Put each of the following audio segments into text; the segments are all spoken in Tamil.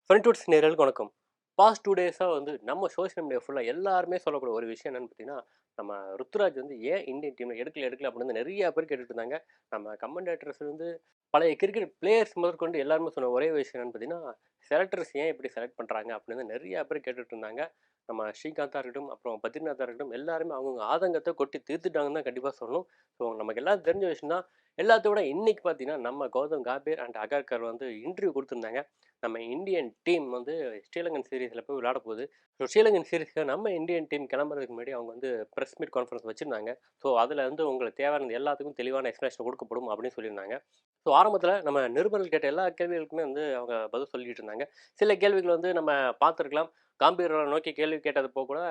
ஃப்ரண்ட்வுட்ஸ் நேயர்களுக்கு வணக்கம். பாஸ்ட் 2 டேஸா வந்து நம்ம சோசியல் மீடியா ஃபுல்லா எல்லாருமே சொல்லக்கூடிய ஒரு விஷயம் என்னன்னு பார்த்தீங்கன்னா, நம்ம ருத்துராஜ் வந்து ஏன் இந்தியன் டீம்ல எடுக்கல அப்படின்னு நெறைய பேர் கேட்டுட்டு இருந்தாங்க. நம்ம கமெண்டேட்டர்ஸ்லருந்து பழைய கிரிக்கெட் பிளேயர்ஸ் முதற்கொண்டு எல்லாருமே சொன்ன ஒரே விஷயம் என்னன்னு பார்த்தீங்கன்னா, செலக்டர்ஸ் ஏன் இப்படி செலக்ட் பண்றாங்க அப்படின்னு நெறைய பேர் கேட்டுட்டு இருந்தாங்க. நம்ம ஸ்ரீகாந்தா இருக்கட்டும், அப்புறம் பத்ரிநாத்தா இருக்கட்டும் எல்லாருமே அவங்கவங்க ஆதங்கத்த கொட்டி தீர்த்துட்டாங்கன்னு தான் கண்டிப்பா சொல்லணும். ஸோ நமக்கு எல்லாரும் தெரிஞ்ச விஷயம் தான். எல்லாத்த விட இன்னைக்கு பார்த்தீங்கன்னா, நம்ம கௌதம் காம்பீர் அண்ட் அகர்கர் வந்து இன்டர்வியூ குடுத்திருந்தாங்க. நம்ம இந்தியன் டீம் வந்து ஸ்ரீலங்கன் சீரிஸ்ல போய் விளையாட போகுது. ஸோ ஸ்ரீலங்கன் சீரிஸ்க்கு நம்ம இந்தியன் டீம் கிளம்புறதுக்கு முன்னாடி அவங்க வந்து பிரஸ் மீட் கான்ஃபரன்ஸ் வச்சிருந்தாங்க. ஸோ அதில வந்து உங்களுக்கு தேவையானது எல்லாத்துக்கும் தெளிவான எக்ஸ்பிளனேஷன் கொடுக்கப்படும் அப்படின்னு சொல்லியிருந்தாங்க. ஸோ ஆரம்பத்தில நம்ம நிருபர்கள் கேட்ட எல்லா கேள்விகளுக்குமே வந்து அவங்க பதில் சொல்லிட்டு இருந்தாங்க. சில கேள்விகள் வந்து நம்ம பார்த்துருக்கலாம். காம்பீர நோக்கி கேள்வி கேட்டது போக கூட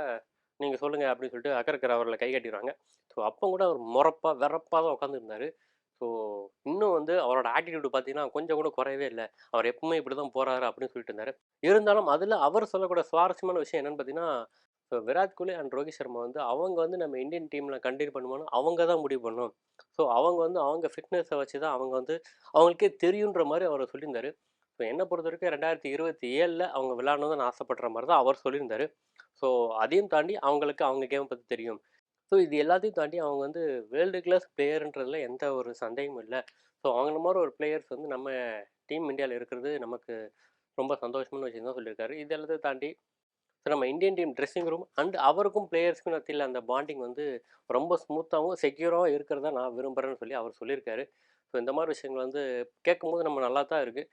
நீங்க சொல்லுங்க அப்படின்னு சொல்லிட்டு அக்கரக்கர் அவர்கள கை காட்டிருவாங்க. ஸோ அப்போ கூட அவர் மொறப்பா, வெறப்பா தான் உட்காந்துருந்தாரு. ஸோ இன்னும் வந்து அவரோட ஆட்டிட்யூட் பார்த்தீங்கன்னா, கொஞ்சம் கூட குறையவே இல்ல. அவர் எப்பவுமே இப்படிதான் போறாரு அப்படின்னு சொல்லிட்டு இருந்தாரு. இருந்தாலும் அதுல அவர் சொல்லக்கூடிய சுவாரஸ்யமான விஷயம் என்னன்னு பார்த்தீங்கன்னா, இப்ப விராட் கோலி அண்ட் ரோஹித் சர்மா வந்து அவங்க வந்து நம்ம இந்தியன் டீம்ல கன்டின்யூ பண்ணுமானா, அவங்க தான் முடிவு பண்ணணும். ஸோ அவங்க வந்து அவங்க ஃபிட்னஸ வச்சு தான் அவங்க வந்து அவங்களுக்கே தெரியுன்ற மாரி அவரு சொல்லியிருந்தாரு. ஸோ என்ன பொறுத்தவரைக்கும் 2027ல அவங்க விளையாடணும்னு நான் ஆசைப்படுற மாரி தான் அவர் சொல்லியிருந்தாரு. ஸோ அதையும் தாண்டி அவங்களுக்கு அவங்க கேம் பத்தி தெரியும். ஸோ இது எல்லாத்தையும் தாண்டி அவங்க வந்து வேர்ல்டு கிளாஸ் பிளேயர்ன்றதுல எந்த ஒரு சந்தேகமும் இல்ல. ஸோ அவங்கள மாரி ஒரு பிளேயர்ஸ் வந்து நம்ம டீம் இந்தியால இருக்கிறது நமக்கு ரொம்ப சந்தோஷமான விஷயம் தான் சொல்லியிருக்காரு. இது எல்லாத்தையும் தாண்டி ஸோ நம்ம Indian team dressing room and அவருக்கும் பிளேயர்ஸ்க்கும் மத்தியில அந்த பாண்டிங் வந்து ரொம்ப ஸ்மூத்தாவும், செக்யூராவும் இருக்கிறத நான் விரும்புறேன்னு சொல்லி அவர் சொல்லியிருக்காரு. ஸோ இந்த மாரி விஷயங்கள் வந்து கேட்கும்போது நம்ம நல்லா தான் இருக்கு.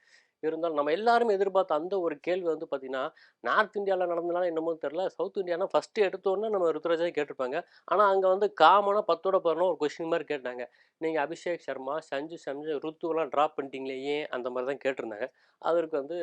இருந்தாலும் நம்ம எல்லாரும் எதிர்பார்த்த அந்த ஒரு கேள்வி வந்து பார்த்தீங்கன்னா, நார்த் இந்தியால நடந்தனால என்னமோ தெரியல. சவுத் இந்தியானா ஃபர்ஸ்ட் எடுத்தோனே நம்ம ருத்துராஜ கேட்டிருப்பாங்க. ஆனா அங்க வந்து காமனா 10ஓட 11 ஒரு கொஸ்டின் மாரி கேட்டாங்க. நீங்க அபிஷேக் சர்மா, சஞ்சு சம்சன், ருத்துவலாம் டிராப் பண்ணிட்டீங்களே ஏன்? அந்த மாரி தான் கேட்டிருந்தாங்க. அதற்கு வந்து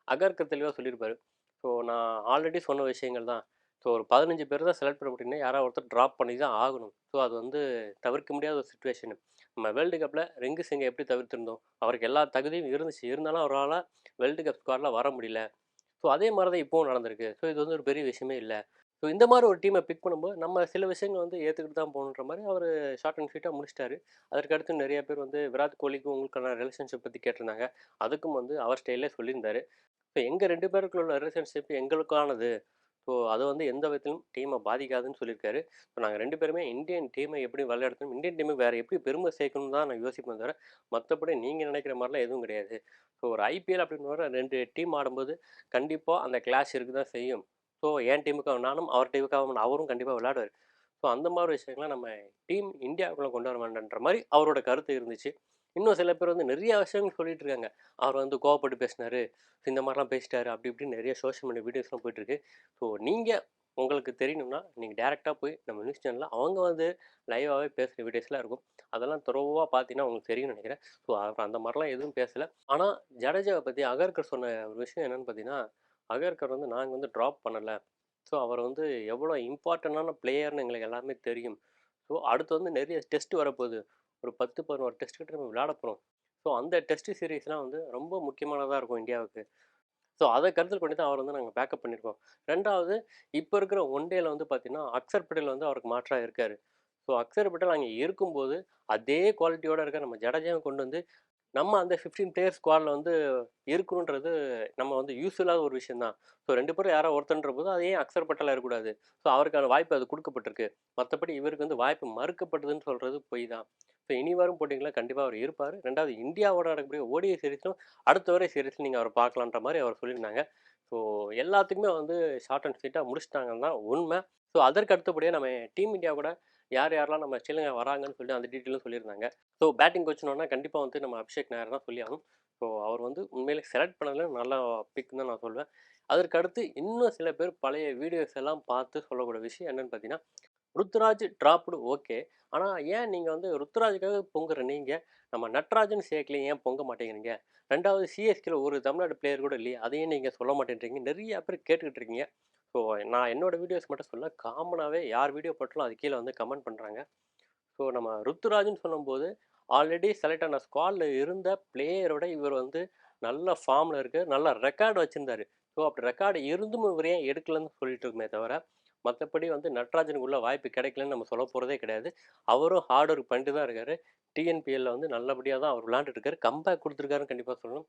அகர்கர் தெளிவா சொல்லியிருப்பாரு. ஸோ நான் ஆல்ரெடி சொன்ன விஷயங்கள் தான். ஸோ ஒரு 15 பேர் தான் செலக்ட் பண்ண முடியும்னா, யாராவது ஒருத்தர் டிராப் பண்ணி தான் ஆகணும். ஸோ அது வந்து தவிர்க்க முடியாத ஒரு சிச்சுவேஷன். நம்ம வேர்ல்டு கப்ல ரிங்கு சிங்க எப்படி தவிர்த்திருந்தோம்? அவருக்கு எல்லா தகுதியும் இருந்துச்சு. இருந்தாலும் அவரால வேர்ல்டு கப் ஸ்குவாட்ல வர முடியல. ஸோ அதே மாரி தான் இப்பவும் நடந்திருக்கு. ஸோ இது வந்து ஒரு பெரிய விஷயமே இல்ல. ஸோ இந்த மாரி ஒரு டீம பிக் பண்ணும்போது, நம்ம சில விஷயங்கள் வந்து ஏத்துக்கிட்டு தான் போகணுன்ற மாரி அவரு ஷார்ட் அண்ட் ஸ்வீட்டா முடிச்சுட்டாரு. அதற்கு அடுத்து நெறைய பேர் வந்து விராட் கோலிக்கும் உங்களுக்கான ரிலேஷன்ஷிப் பத்தி கேட்டிருந்தாங்க. அதுக்கும் வந்து அவர் ஸ்டைல்லயே சொல்லியிருந்தாரு. ஸோ எங்க 2 பேருக்குள்ள உள்ள ரிலேஷன்ஷிப் எங்களுக்கானது. ஸோ அது வந்து எந்த விதத்திலும் டீம பாதிக்காதுன்னு சொல்லியிருக்காரு. ஸோ நாங்க 2 பேருமே இந்தியன் டீம எப்படி வழிநடத்தணும், இந்தியன் டீமுக்கு வேற எப்படி பெருமை சேர்க்கணும்னு தான் நான் யோசிப்பேன் தவிர, மத்தபடி நீங்க நினைக்கிற மாரிலாம் எதுவும் கிடையாது. ஸோ ஒரு ஐபிஎல் அப்படின்னு வர 2 டீம் ஆடும்போது, கண்டிப்பா அந்த கிளாஷ் இருக்க தான் செய்யும். ஸோ என் டீமுக்காக நானும், அவர் டீமுக்காக அவரும் கண்டிப்பா விளையாடுவாரு. ஸோ அந்த மாரி விஷயங்கள நம்ம டீம் இந்தியாவுக்குள்ள கொண்டு வர வேண்டான்ற மாரி அவரோட கருத்து இருந்துச்சு. இன்னும் சில பேர் வந்து நெறைய விஷயங்கள் சொல்லிட்டு இருக்காங்க. அவர் வந்து கோவப்பட்டு பேசினாரு. இந்த மாரிலாம் பேசிட்டாரு. அப்படி இப்படின்னு நெறைய சோசியல் மீடியா வீடியோஸ்லாம் போயிட்டுருக்கு. ஸோ நீங்க உங்களுக்கு தெரியணும்னா, நீங்க டைரக்ட்டா போய் நம்ம நியூஸ் சேனல்ல அவங்க வந்து லைவாவே பேசுற வீடியோஸ்லாம் இருக்கும். அதெல்லாம் தொரவா பார்த்தீங்கன்னா உங்களுக்கு தெரியும்னு நெனைக்கிறேன். ஸோ அவர் அந்த மாரிலாம் எதுவும் பேசல. ஆனா ஜடேஜாவ பத்தி அகர்கர் சொன்ன ஒரு விஷயம் என்னன்னு பார்த்தீங்கன்னா, அகர்கர் வந்து நாங்க வந்து டிராப் பண்ணல. ஸோ அவர் வந்து எவ்வளோ இம்பார்ட்டன்டான பிளேயர்ன்னு எங்களுக்கு எல்லாமே தெரியும். ஸோ அடுத்து வந்து நெறைய டெஸ்ட் வரப்போகுது. ஒரு 10, 11 டெஸ்ட் கிட்ட நம்ம விளையாட போறோம். ஸோ அந்த டெஸ்ட் சீரிஸ்லாம் வந்து ரொம்ப முக்கியமானதா இருக்கும் இந்தியாவுக்கு. ஸோ அத கருத்தில் கொண்டு தான் அவர் வந்து நாங்க பேக்கப் பண்ணியிருக்கோம். 2வது இப்ப இருக்கிற ஒன் டேல வந்து பார்த்தீங்கன்னா, அக்சர் பட்டேல் வந்து அவருக்கு மாற்றா இருக்காரு. ஸோ அக்சர் பட்டேல் அங்க இருக்கும்போது, அதே குவாலிட்டியோட இருக்க நம்ம ஜடேஜாவ கொண்டு வந்து, நம்ம அந்த 15 பிளேயர் ஸ்குவாட்ல வந்து இருக்கணுன்றது நம்ம வந்து யூசுவலான ஒரு விஷயம் தான். ஸோ 2 பேரும் யாரோ ஒருத்தன்றபோது, அது ஏன் அக்சர் பட்டேலா இருக்கக்கூடாது? ஸோ அவருக்கான வாய்ப்பு அது குடுக்கப்பட்டிருக்கு. மத்தபடி இவருக்கு வந்து வாய்ப்பு மறுக்கப்படுதுன்னு சொல்றது பொய் தான். ஸோ இனி வரும் போட்டிகள்ல கண்டிப்பா அவர் இருப்பாரு. 2வது இந்தியாவோட நடக்கக்கூடிய ஓடிஐ சீரிஸ்லும் அடுத்த வரை சீரிஸ்ல நீங்க அவர பார்க்கலான்ற மாரி அவர் சொல்லியிருந்தாங்க. ஸோ எல்லாத்துக்குமே வந்து ஷார்ட் அண்ட் ஸ்வீட்டா முடிச்சுட்டாங்கன்னு தான் உண்ம. ஸோ அதற்கு அடுத்தபடியா நம்ம டீம் இந்தியா கூட யார் யாரெல்லாம் நம்ம ஸ்ரீலங்கா வராங்கன்னு சொல்லி அந்த டீட்டெயிலும் சொல்லியிருந்தாங்க. ஸோ பேட்டிங் கோச்னோன்னா கண்டிப்பா வந்து நம்ம அபிஷேக் நாயர் தான் சொல்லி ஆகணும். ஸோ அவர் வந்து உண்மையிலே செலக்ட் பண்ணதுல நல்ல பிக்ன்னு தான் நான் சொல்வேன். அதற்கு அடுத்து இன்னும் சில பேர் பழைய வீடியோஸ் எல்லாம் பார்த்து சொல்லக்கூடிய விஷயம் என்னன்னு பார்த்தீங்கன்னா, ருத்துராஜ் டிராப்டு ஓகே. ஆனா ஏன் நீங்க வந்து ருத்துராஜுக்காக பொங்குற நீங்க, நம்ம நட்ராஜன் சேர்க்கல ஏன் பொங்க மாட்டேங்கிறீங்க? 2வது சிஎஸ்கேல ஒரு தமிழ்நாடு பிளேயர் கூட இல்லையே, அதையும் நீங்க சொல்ல மாட்டேன்றீங்க. நெறைய பேர் கேட்டுக்கிட்டு இருக்கீங்க. ஸோ நான் என்னோட வீடியோஸ் மட்டும் சொல்லல. காமனாவே யார் வீடியோ போட்டாலும் அது கீழ வந்து கமெண்ட் பண்றாங்க. ஸோ நம்ம ருத்துராஜ்ன்னு சொல்லும்போது, ஆல்ரெடி செலக்ட் ஆன ஸ்குவாட்ல இருந்த பிளேயரோட இவர் வந்து நல்ல ஃபார்ம்ல இருக்காரு. நல்ல ரெக்கார்ட் வச்சிருந்தாரு. ஸோ அப்படி ரெக்கார்ட் இருந்தும் இவர் ஏன் எடுக்கலன்னு சொல்லிட்டு இருக்கோமே தவிர, மத்தபடி வந்து நட்ராஜனுக்கு உள்ள வாய்ப்பு கிடைக்கலன்னு நம்ம சொல்லப் போறதே கிடையாது. அவரும் ஹார்ட் ஒர்க் பண்ணிட்டு தான் இருக்காரு. டிஎன்பிஎல்ல வந்து நல்லபடியா தான் அவர் விளையாண்டுட்டு இருக்காரு. கம்பேக் குடுத்துருக்காருன்னு கண்டிப்பா சொல்லணும்.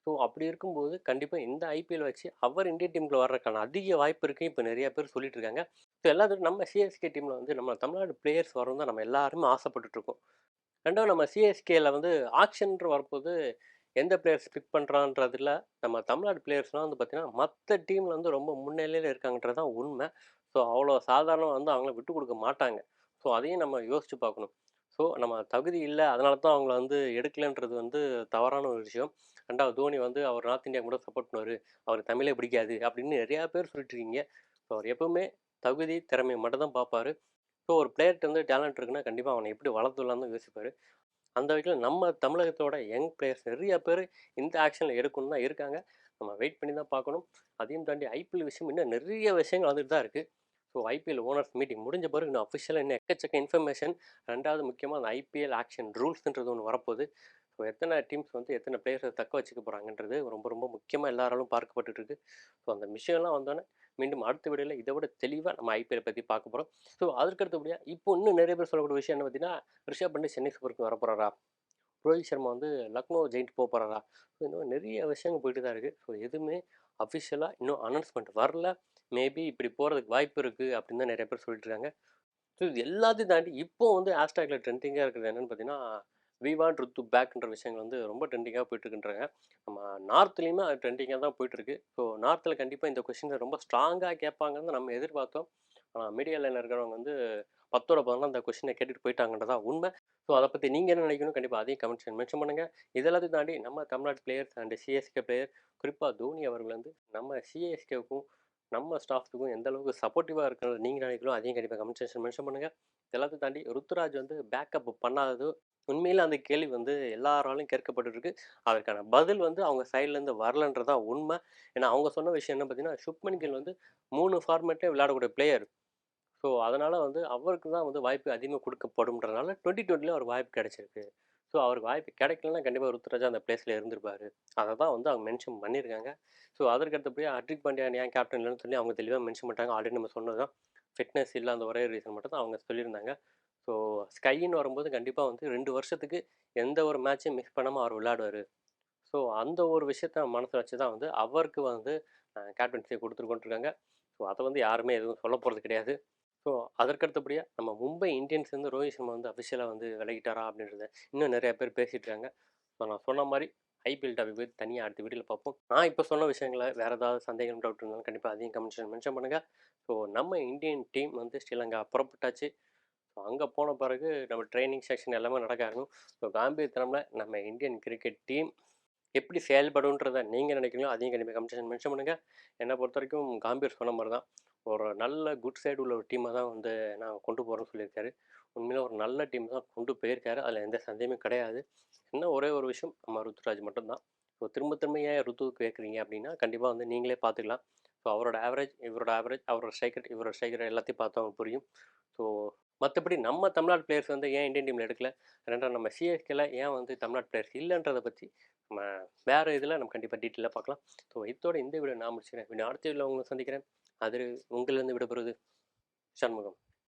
ஸோ அப்படி இருக்கும்போது கண்டிப்பாக இந்த ஐபிஎல் வச்சு அவர் இந்தியன் டீமுக்குள்ள வர்றதுக்கான அதிக வாய்ப்பு இருக்குது இப்போ நிறைய பேர் சொல்லிட்டு இருக்காங்க. ஸோ எல்லாத்துக்கும் நம்ம சிஎஸ்கே டீமில் வந்து நம்ம தமிழ்நாடு பிளேயர்ஸ் வரணும் தான் நம்ம எல்லாருமே ஆசைப்பட்டுட்டு இருக்கோம். ரெண்டாவது நம்ம சிஎஸ்கேல வந்து ஆக்ஷன்ற வரப்போது எந்த பிளேயர்ஸ் பிக் பண்ணுறான்றதுல நம்ம தமிழ்நாடு பிளேயர்ஸ்லாம் வந்து பார்த்தீங்கன்னா மற்ற டீமில் வந்து ரொம்ப முன்னிலையில் இருக்காங்கன்றது தான் உண்மை. ஸோ அவ்வளோ சாதாரணம் வந்து அவங்கள விட்டு கொடுக்க மாட்டாங்க. ஸோ அதையும் நம்ம யோசிச்சு பார்க்கணும். ஸோ நம்ம தகுதி இல்லை அதனால தான் அவங்கள வந்து எடுக்கலைன்றது வந்து தவறான ஒரு விஷயம். ரெண்டாவது தோனி வந்து அவர் நார்த் இந்தியா கூட சப்போர்ட் பண்ணுவார், அவருக்கு தமிழே பிடிக்காது அப்படின்னு நிறையா பேர் சொல்லிட்டு இருக்கீங்க. ஸோ அவர் எப்பவுமே தகுதி திறமையை மட்டும் தான் பார்ப்பாரு. ஸோ ஒரு பிளேயர்கிட்ட வந்து டேலண்ட் இருக்குன்னா கண்டிப்பாக அவனை எப்படி வளர்த்துடலான்னு தான் யோசிப்பார். அந்த வகையில் நம்ம தமிழகத்தோட யங் பிளேயர்ஸ் நிறைய பேர் இந்த ஆக்ஷனில் எடுக்கணும் தான் இருக்காங்க. நம்ம வெயிட் பண்ணி தான் பார்க்கணும். அதையும் தாண்டி ஐபிஎல் விஷயம் இன்னும் நிறைய விஷயங்கள் வந்துட்டு தான் இருக்குது. ஸோ ஐபிஎல் ஓனர்ஸ் மீட்டிங் முடிஞ்ச பிறகு இன்னும் அஃபிஷியலாக இன்னும் எக்கச்சக்க இன்ஃபர்மேஷன். ரெண்டாவது முக்கியமாக அந்த ஐபிஎல் ஆக்ஷன் ரூல்ஸ்ன்றது ஒன்று வரப்போகுது. ஸோ எத்தனை டீம்ஸ் வந்து எத்தனை பிளேயர்ஸை தக்க வச்சுக்க போகிறாங்கன்றது ரொம்ப ரொம்ப முக்கியமாக எல்லாராலும் பார்க்கப்பட்டுட்டு இருக்கு. ஸோ அந்த விஷயம்லாம் வந்தோன்னே மீண்டும் அடுத்த வீடியோவில் இதை விட தெளிவாக நம்ம ஐபிஎல் பற்றி பார்க்க போகிறோம். ஸோ அதுக்கு அடுத்தபடியாக இப்போ இன்னும் நிறைய பேர் சொல்லக்கூடிய விஷயம் என்ன பார்த்தீங்கன்னா, ரிஷப் பண்ட் சென்னை சூப்பருக்கு வர போகிறாரா, ரோஹித் சர்மா வந்து லக்னோ ஜெயிண்ட் போக போகிறாரா, ஸோ இந்த மாதிரி நிறைய விஷயங்கள் போயிட்டு தான் இருக்குது. ஸோ எதுவுமே அஃபிஷியலாக இன்னும் அனௌன்ஸ்மெண்ட் வரல. மேபி இப்படி போகிறதுக்கு வாய்ப்பு இருக்குது அப்படின்னு தான் நிறைய பேர் சொல்லிட்டு இருக்காங்க. ஸோ இது எல்லாத்தையும் தாண்டி இப்போ வந்து ஹேஷ்டேக்ல ட்ரெண்டிங்காக இருக்கிறது என்னென்னு பார்த்தீங்கன்னா, வி வாண்ட் ருத்து பேக்ன்ற விஷயங்கள் வந்து ரொம்ப ட்ரெண்டிங்காக போயிட்டுருக்குன்றாங்க. நம்ம நார்த்லேயுமே அது ட்ரெண்டிங்காக தான் போயிட்டுருக்கு. ஸோ நார்த்தில் கண்டிப்பாக இந்த கொஷினை ரொம்ப ஸ்ட்ராங்காக கேட்பாங்கன்னு நம்ம எதிர்பார்த்தோம். ஆனால் மீடியாவில் இருக்கிறவங்க வந்து 10ஓட 11 அந்த கொஷினை கேட்டுட்டு போயிட்டாங்கன்றதா உண்மை. ஸோ அதை பற்றி நீங்கள் என்ன நினைக்கணும் கண்டிப்பாக அதையும் கமெண்ட்ஸ் மென்ஷன் பண்ணுங்கள். இதெல்லாத்தையும் தாண்டி நம்ம Tamil Nadu players and CSK player குறிப்பாக தோனி அவர்கள் வந்து நம்ம சிஎஸ்கேவுக்கும் நம்ம ஸ்டாஃப்ஸுக்கும் எந்த அளவுக்கு சப்போர்ட்டிவாக இருக்கிறது நீங்கள் நினைக்கிறோம் அதையும் கண்டிப்பாக கமெண்ட் செக்ஷன் மென்ஷன் பண்ணுங்கள். எல்லாத்தையும் தாண்டி ருத்துராஜ் வந்து பேக்கப் பண்ணாதது உண்மையில் அந்த கேள்வி வந்து எல்லாராலும் கேட்கப்பட்டுருக்கு. அதற்கான பதில் வந்து அவங்க சைட்லேருந்து வரலன்றதான் உண்மை. ஏன்னா அவங்க சொன்ன விஷயம் என்ன பார்த்தீங்கன்னா, சுப்மன் கில் வந்து 3 ஃபார்மேட்டே விளையாடக்கூடிய பிளேயர். ஸோ அதனால் வந்து அவருக்கு தான் வந்து வாய்ப்பு அதிகமாக கொடுக்கப்படும்ன்றனால 2020 அவர் வாய்ப்பு கிடைச்சிருக்கு. ஸோ அவருக்கு வாய்ப்பு கிடைக்கலன்னா கண்டிப்பாக ருத்துராஜா அந்த பிளேஸில் இருந்திருப்பார். அதை தான் வந்து அவங்க மென்ஷன் பண்ணியிருக்காங்க. ஸோ அதற்கு அடுத்தபடியே ஹர்திக் பாண்டியா ஏன் கேப்டன் இல்லைன்னு சொல்லி அவங்க தெளிவாக மென்ஷன் பண்ணிட்டாங்க. ஆல்ரெடி நம்ம சொன்னது தான். ஃபிட்னஸ் இல்லை அந்த ஒரே ரீசன் மட்டும் தான் அவங்க சொல்லியிருந்தாங்க. ஸோ ஸ்கைன்னு வரும்போது கண்டிப்பாக வந்து 2 வருஷத்துக்கு எந்த ஒரு மேட்சையும் மிஸ் பண்ணாமல் அவர் விளையாடுவார். ஸோ அந்த ஒரு விஷயத்த மனசில் வச்சு தான் வந்து அவருக்கு வந்து கேப்டன்சியை கொடுத்துருக்கோன்ட்ருக்காங்க. ஸோ அதை வந்து யாருமே எதுவும் சொல்ல போகிறது கிடையாது. ஸோ அதற்கடுத்தபடியாக நம்ம மும்பை இந்தியன்ஸ் வந்து ரோஹித் சர்மா வந்து அஃபிஷியலாக வந்து விலகிட்டாரா அப்படின்றத இன்னும் நிறைய பேர் பேசிகிட்டு இருக்காங்க. ஸோ நான் சொன்ன மாதிரி ஐபிஎல் டாபிக் பற்றி தனியாக அடுத்த வீடியோவில் பார்ப்போம். நான் இப்போ சொன்ன விஷயங்களை வேறு ஏதாவது சந்தேகம் டவுட் இருந்தாலும் கண்டிப்பாக அதையும் கமெண்ட்ஸ் மென்ஷன் பண்ணுங்கள். ஸோ நம்ம இந்தியன் டீம் வந்து ஸ்ரீலங்கா புறப்பட்டாச்சு. ஸோ அங்கே போன பிறகு நம்ம ட்ரைனிங் செக்ஷன் எல்லாமே நடக்க ஆரம்பிக்கும். ஸோ காம்பீர் நம்ம இந்தியன் கிரிக்கெட் டீம் எப்படி செயல்படுன்றதை நீங்கள் நினைக்கிறீங்களோ அதையும் கண்டிப்பாக கமெண்ட் மென்ஷன் பண்ணுங்கள். என்னை பொறுத்த வரைக்கும் காம்பீர் சொன்ன மாதிரி தான் ஒரு நல்ல குட் சைடு உள்ள ஒரு டீமை தான் வந்து நான் கொண்டு போகிறேன்னு சொல்லியிருக்காரு. உண்மையிலே ஒரு நல்ல டீம் தான் கொண்டு போயிருக்காரு. அதில் எந்த சந்தேகமும் கிடையாது. என்ன ஒரே ஒரு விஷயம் நம்ம ருத்துராஜ் மட்டும்தான். ஸோ திரும்ப திரும்ப ஏன் ருத்துவுக்கு கேட்குறீங்க அப்படின்னா கண்டிப்பாக வந்து நீங்களே பார்த்துக்கலாம். ஸோ அவரோட ஆவரேஜ் இவரோட ஆவரேஜ் அவரோட ஸ்ட்ரைக்கர் எல்லாத்தையும் பார்த்தா அவங்க புரியும். ஸோ மற்றபடி நம்ம தமிழ்நாடு பிளேயர்ஸ் வந்து ஏன் இந்தியன் டீமில் எடுக்கல, ரெண்டாவது நம்ம சிஎஸ்கேல ஏன் வந்து தமிழ்நாடு பிளேயர்ஸ் இல்லைன்றதை பற்றி நம்ம வேறு இதில் நம்ம கண்டிப்பாக டீட்டெயிலாக பார்க்கலாம். ஸோ இதோட இந்த வீடியோ நான் முடிச்சுக்கிறேன். அடுத்த வீடியோவில் உங்களை சந்திக்கிறேன். அது உங்களிலிருந்து விடைபெறுவது சண்முகம்.